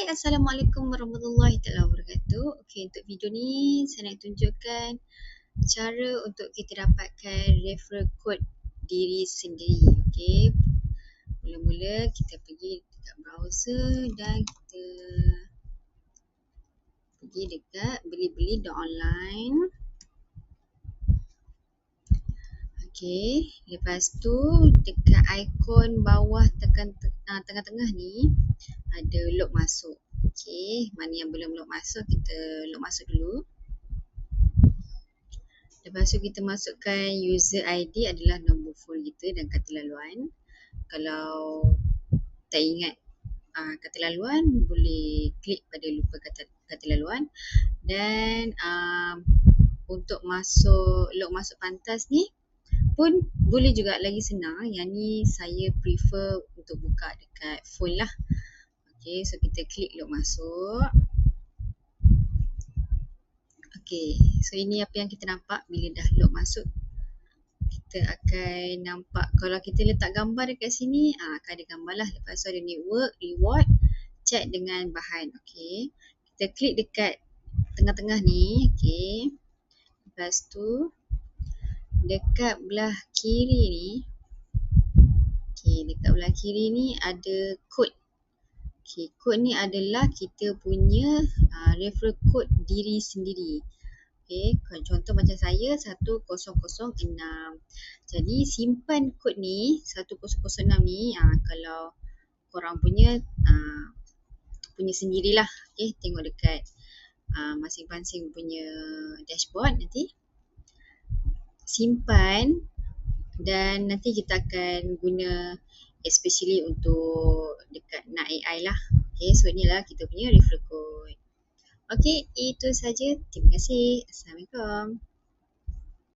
Assalamualaikum warahmatullahi wabarakatuh. Okey, untuk video ni saya nak tunjukkan cara untuk kita dapatkan referral code diri sendiri. Okey. Mula-mula kita pergi dekat browser dan kita pergi dekat beli-beli.online. Okey, lepas tu dekat ikon bawah tekan tengah-tengah ni ada log masuk. Okey, mana yang belum log masuk, kita log masuk dulu. Lepas tu kita masukkan user ID adalah nombor phone kita dan kata laluan. Kalau tak ingat kata laluan, boleh klik pada lupa kata laluan. Dan untuk log masuk pantas ni pun boleh juga, lagi senang. Yang ni saya prefer untuk buka dekat phone lah. Okay, so kita klik log masuk. Okay, so ini apa yang kita nampak bila dah log masuk. Kita akan nampak, kalau kita letak gambar dekat sini, akan ada gambar lah. Lepas tu ada network, reward, chat dengan bahan. Okay, kita klik dekat tengah-tengah ni. Okay, lepas tu dekat belah kiri ni, dekat belah kiri ni ada kod. Okay, kod ni adalah kita punya referral code diri sendiri. Okay, contoh macam saya 1006. Jadi simpan kod ni 1006 ni, kalau korang punya sendirilah. Okay, tengok dekat masing-masing punya dashboard nanti. Simpan dan nanti kita akan guna especially untuk dekat nak AI lah. Okay, so inilah kita punya referral code. Okay, itu saja. Terima kasih. Assalamualaikum.